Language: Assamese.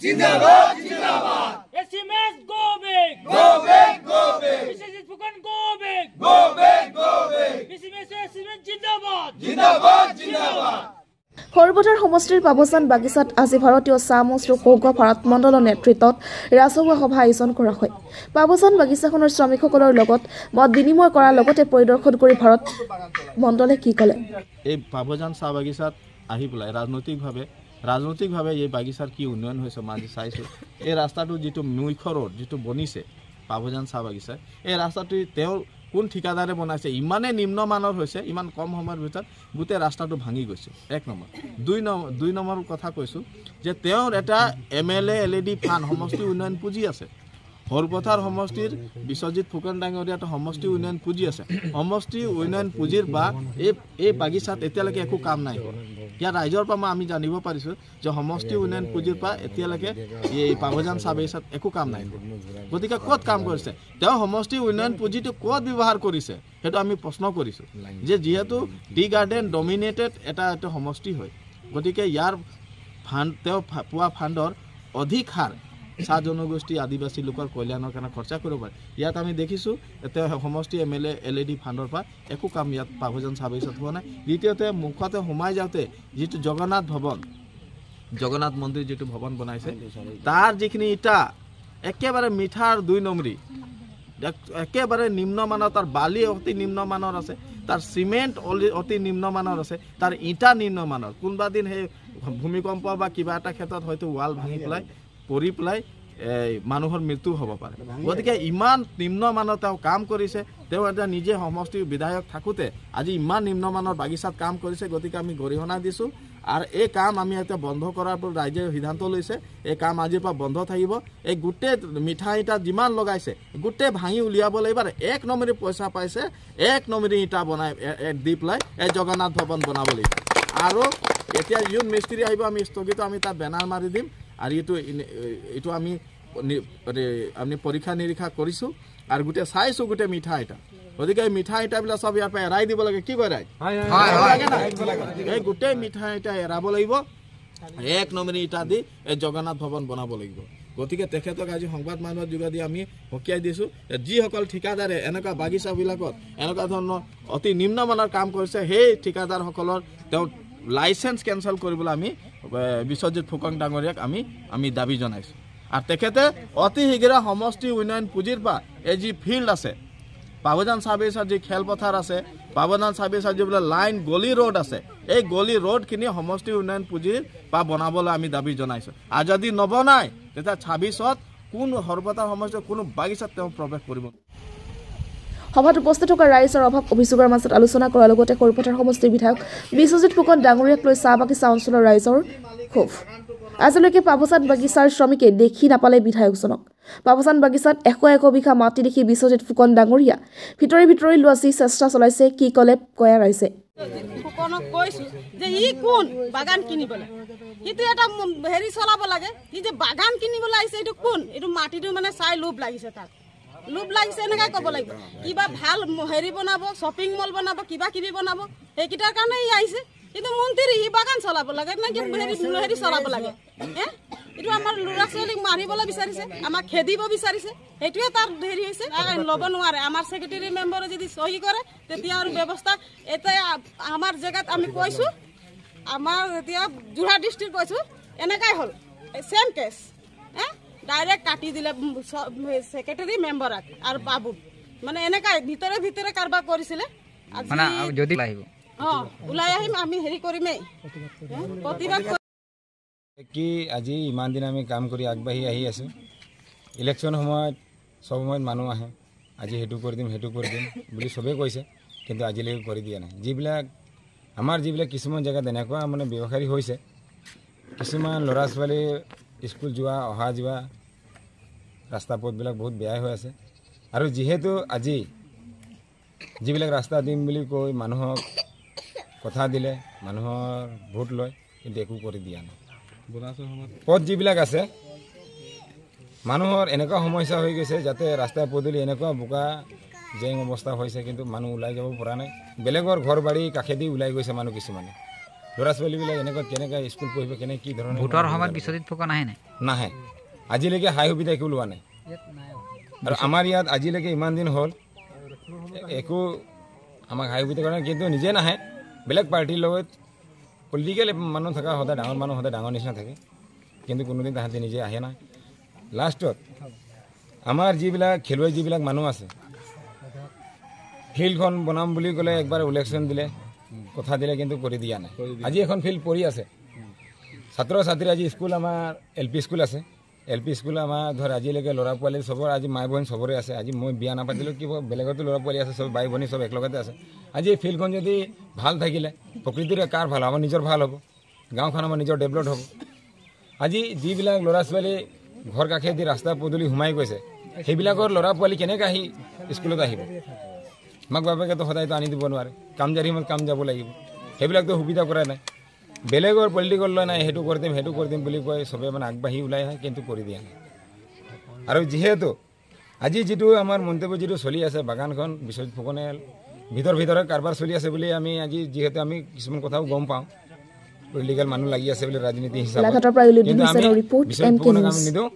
Jindabad, Jindabad. SMS go big. Go big, go big. Biswajit Phukan go big. Go big, go big. SMS Jindabad. Jindabad, Jindabad. সৰবতৰ সমষ্টিৰ পাবচান বাগিচাত আজি ভাৰতীয় চাহ মজদুৰ সৌগ ভাৰত মণ্ডলৰ নেতৃত্বত ৰাজহুৱা সভা আয়োজন কৰা হয়। পাবচান বাগিচাখনৰ শ্ৰমিকসকলৰ লগত মত বিনিময় কৰাৰ লগতে পৰিদৰ্শন কৰি ভাৰত মণ্ডলে কি ক'লে। এই পাবচান চাহ বাগিচাত আহি পেলাই ৰাজনৈতিকভাৱে এই বাগিচাৰ কি উন্নয়ন হৈছে মই আজি চাইছোঁ। এই ৰাস্তাটো যিটো মুখ্য ৰোড যিটো বনিছে পাবচান চাহ বাগিচা, এই ৰাস্তাটো তেওঁৰ কোন ঠিকাদাৰে বনাইছে, ইমানে নিম্নমানৰ হৈছে, ইমান কম সময়ৰ ভিতৰত গোটেই ৰাস্তাটো ভাঙি গৈছে। 1 নম্বৰ। 2 নম্বৰ কথা কৈছোঁ যে তেওঁৰ এটা MLA LED ফাণ্ড সমষ্টি উন্নয়ন পুঁজি আছে। সৰপথাৰ সমষ্টিৰ বিশ্বজিৎ ফুকন ডাঙৰীয়া এটা সমষ্টি উন্নয়ন পুঁজি আছে। সমষ্টি উন্নয়ন পুঁজিৰ বা এই বাগিচাত এতিয়ালৈকে একো কাম নাই কৰা। ইয়াৰ ৰাইজৰ পৰা আমি জানিব পাৰিছোঁ যে সমষ্টি উন্নয়ন পুঁজিৰ পৰা এতিয়ালৈকে এই পাবচান চাহ বাগিচাত একো কাম নাই কৰা। গতিকে ক'ত কাম কৰিছে, তেওঁ সমষ্টি উন্নয়ন পুঁজিটো ক'ত ব্যৱহাৰ কৰিছে সেইটো আমি প্ৰশ্ন কৰিছোঁ। যে যিহেতু টি গাৰ্ডেন ডমিনেটেড এটা সমষ্টি হয়, গতিকে ইয়াৰ ফাণ্ড তেওঁ পোৱা ফাণ্ডৰ অধিক হাৰ চাহ জনগোষ্ঠী আদিবাসী লোকৰ কল্যাণৰ কাৰণে খৰচা কৰিব পাৰে। ইয়াত আমি দেখিছোঁ তেওঁ সমষ্টি MLA LED ফাণ্ডৰ পৰা একো কাম ইয়াত পাবচান চাহ বাগিচাত হোৱা নাই। দ্বিতীয়তে মুখতে সোমাই যাওঁতে যিটো জগন্নাথ মন্দিৰ যিটো ভৱন বনাইছে তাৰ যিখিনি ইটা একেবাৰে মিঠাৰ 2 নম্বৰী, একেবাৰে নিম্নমানৰ, তাৰ বালি অতি নিম্নমানৰ আছে, তাৰ চিমেণ্ট অতি নিম্নমানৰ আছে, তাৰ ইটা নিম্নমানৰ। কোনোবা দিন সেই ভূমিকম্প বা কিবা এটা ক্ষেত্ৰত হয়তো ৱাল ভাঙি পেলাই পৰি পেলাই মানুহৰ মৃত্যু হ'ব পাৰে। গতিকে ইমান নিম্নমানৰ তেওঁ কাম কৰিছে। তেওঁ এটা নিজে সমষ্টিৰ বিধায়ক থাকোঁতে আজি ইমান নিম্নমানৰ বাগিচাত কাম কৰিছে। গতিকে আমি গৰিহণা দিছোঁ আৰু এই কাম আমি এতিয়া বন্ধ কৰাৰ পৰা ৰাইজে সিদ্ধান্ত লৈছে। এই কাম আজিৰ পৰা বন্ধ থাকিব। এই গোটেই মিঠাই ইটা যিমান লগাইছে গোটেই ভাঙি উলিয়াব লাগিব। 1 নম্বৰী পইচা পাইছে, 1 নম্বৰী ইটা বনাই দি পেলাই এই জগন্নাথ ভৱন বনাব লাগিব। আৰু এতিয়া যোন মিস্ত্ৰী আহিব আমি স্থগিত আমি তাত বেনাৰ মাৰি দিম। আৰু এইটো আমি পৰীক্ষা নিৰীক্ষা কৰিছোঁ আৰু গোটেই চাইছোঁ গোটেই মিঠা ইটা। গতিকে এই মিঠা ইটাবিলাক চব ইয়াৰ পৰা এৰাই দিব লাগে। কি কয় ৰাইজ? এই গোটেই মিঠা ইটা এৰাব লাগিব, 1 নম্বৰী ইটা দি এই জগন্নাথ ভৱন বনাব লাগিব। গতিকে তেখেতক আজি সংবাদ মাধ্যমৰ যোগেদি আমি সকীয়াই দিছোঁ যিসকল ঠিকাদাৰে এনেকুৱা বাগিচাবিলাকত এনেকুৱা ধৰণৰ অতি নিম্নমানৰ কাম কৰিছে সেই ঠিকাদাৰসকলৰ তেওঁ লাইচেন্স কেঞ্চেল কৰিবলৈ আমি বিশ্বজিৎ ফুকন ডাঙৰীয়াক আমি দাবী জনাইছোঁ। আৰু তেখেতে অতি শীঘ্ৰে সমষ্টি উন্নয়ন পুঁজিৰ পৰা এই যি ফিল্ড আছে, পাবচান চাহ বাগিচাৰ যি খেলপথাৰ আছে, পাবচান চাহ বাগিচাৰ যিবিলাক লাইন গলি ৰোড আছে, এই গলি ৰোডখিনি সমষ্টি উন্নয়ন পুঁজিৰ পৰা বনাবলৈ আমি দাবী জনাইছোঁ। আৰু যদি নবনায় তেতিয়া 26ত কোনো সৰপথাৰ সমষ্টিৰ কোনো বাগিচাত তেওঁ প্ৰৱেশ কৰিব। সভাত উপস্থিত থকা ৰাইজৰ অভাৱ অভিযোগৰ মাজত আলোচনা কৰাৰ লগতে সৰপথাৰ সমষ্টিৰ বিধায়ক বিশ্বজিৎ ফুকন ডাঙৰীয়াক লৈ চাহ বাগিচা অঞ্চলৰ ৰাইজৰ ক্ষোভ। আজিলৈকে পাবচান বাগিচাৰ শ্ৰমিকে দেখি নাপালে বিধায়কজনক। পাবচান বাগিচাত 101 বিঘা মাটি দেখি বিশ্বজিৎ ফুকন ডাঙৰীয়া ভিতৰি লোৱা যি চেষ্টা চলাইছে কি ক'লে কয়া ৰাইজে। ফুকনক কৈছোঁ যে ই কোন বাগান কিনিবলৈ, কিন্তু এটা হেৰি চলাব লাগে। ই যে বাগান কিনিবলৈ আহিছে এইটো কোন? এইটো মাটিটো মানে চাই লোভ লাগিছে, তাত লোভ লাগিছে এনেকৈ ক'ব লাগিব। কিবা ভাল হেৰি বনাব, শ্বপিং মল বনাব, কিবা কিবি বনাব, সেইকেইটাৰ কাৰণে ই আহিছে। কিন্তু মন্ত্ৰী ই বাগান চলাব লাগে নে হেৰি চলাব লাগে? এইটো আমাৰ ল'ৰা ছোৱালীক মাৰিবলৈ বিচাৰিছে, আমাক খেদিব বিচাৰিছে, সেইটোৱে তাৰ হেৰি হৈছে। ল'ব নোৱাৰে। আমাৰ ছেক্ৰেটাৰী মেম্বাৰে যদি চহী কৰে তেতিয়া আৰু ব্যৱস্থা। এতিয়া আমাৰ জেগাত আমি কৈছোঁ, আমাৰ এতিয়া যোৰহাট ডিষ্ট্ৰিক্ট কৈছোঁ, এনেকাই হ'ল চেম কেছ। ডাইৰেক্ট কাটি দিলে ছেক্ৰেটাৰী মেম্বাৰক আৰু বাবু, মানে এনেকাই ভিতৰে কাৰোবাৰ কৰিছিলে। ওলাই আহিম আমি হেৰি কৰিমেই প্ৰতিবাদ। কি আজি ইমান দিন আমি কাম কৰি আগবাঢ়ি আহি আছোঁ। ইলেকশ্যন সময়ত চব সময়ত মানুহ আহে, আজি সেইটো কৰি দিম বুলি চবেই কৈছে, কিন্তু আজিলৈকে কৰি দিয়া নাই। আমাৰ যিবিলাক কিছুমান জেগাত এনেকুৱা মানে ব্যৱসায়ী হৈছে, কিছুমান ল'ৰা ছোৱালী স্কুল যোৱা অহা যোৱা ৰাস্তা পথবিলাক বহুত বেয়া হৈ আছে। আৰু যিহেতু আজি যিবিলাক ৰাস্তা দিম বুলি কৈ মানুহক কথা দিলে, মানুহৰ ভোট লয়, কিন্তু একো কৰি দিয়া নাই। পথ যিবিলাক আছে মানুহৰ এনেকুৱা সমস্যা হৈ গৈছে, যাতে ৰাস্তা পদূলি এনেকুৱা বোকা জেং অৱস্থা হৈছে, কিন্তু মানুহ ওলাই যাব পৰা নাই। বেলেগৰ ঘৰ বাৰী কাষেদি ওলাই গৈছে মানুহ কিছুমানে। ল'ৰা ছোৱালীবিলাক এনেকুৱা কেনেকৈ স্কুল পঢ়িব কেনে কি ধৰণৰ ভোটৰ সময়ত বিশ্বজিৎ ফুকন আহে নাই নাহে আজিলৈকে হাই সুবিধা একো লোৱা নাই আৰু আমাৰ ইয়াত আজিলৈকে ইমান দিন হ'ল একো আমাক হাই সুবিধা কৰা নাই কিন্তু নিজে নাহে বেলেগ পাৰ্টিৰ লগত পলিটিকেল মানুহ থকা সদায় ডাঙৰ মানুহ সদায় ডাঙৰ নিচিনা থাকে কিন্তু কোনোদিন তাহাঁতে নিজে আহে নাই লাষ্টত আমাৰ যিবিলাক খেলুৱৈ যিবিলাক মানুহ আছে ফিল্ডখন বনাম বুলি ক'লে একবাৰ ইলেকশ্যন দিলে কথা দিলে কিন্তু কৰি দিয়া নাই আজি এখন ফিল্ড পৰি আছে ছাত্ৰ ছাত্ৰী আজি স্কুল আমাৰ LP স্কুল আছে LP স্কুল আমাৰ ধৰ আজিলৈকে ল'ৰা পোৱালি চবৰ আজি মাই ভনী চবৰে আছে আজি মই বিয়া নাপাতিলেও কি বেলেগতো ল'ৰা পোৱালি আছে চব বাই ভনী চব একেলগতে আছে আজি এই ফিল্ডখন যদি ভাল থাকিলে প্ৰকৃতিৰে কাৰ ভাল হ'ব নিজৰ ভাল হ'ব গাঁওখন আমাৰ নিজৰ ডেভেলপ হ'ব আজি যিবিলাক ল'ৰা ছোৱালী ঘৰ কাষেদি ৰাস্তা পদূলি সোমাই গৈছে সেইবিলাকৰ ল'ৰা পোৱালি কেনেকৈ আহি স্কুলত আহিব মাক বাপেকেতো সদায়তো আনি দিব নোৱাৰে কাম জাৰি সময়ত কাম যাব লাগিব সেইবিলাকতো সুবিধা কৰা নাই বেলেগৰ পলিটিকেল লৈ নাই সেইটো কৰি দিম বুলি কয় চবে মানে আগবাঢ়ি ওলাই আহে কিন্তু কৰি দিয়া নাই আৰু যিহেতু আজি যিটো আমাৰ মন্তব্য যিটো চলি আছে বাগানখন বিশ্বজিৎ ফুকনে ভিতৰে কাৰবাৰ চলি আছে বুলি আমি আজি যিহেতু আমি কিছুমান কথাও গম পাওঁ পলিটিকেল মানুহ লাগি আছে বুলি ৰাজনীতি হিচাপত কিন্তু আমি বিশ্বজিৎ ফুকনক আমি নিদিওঁ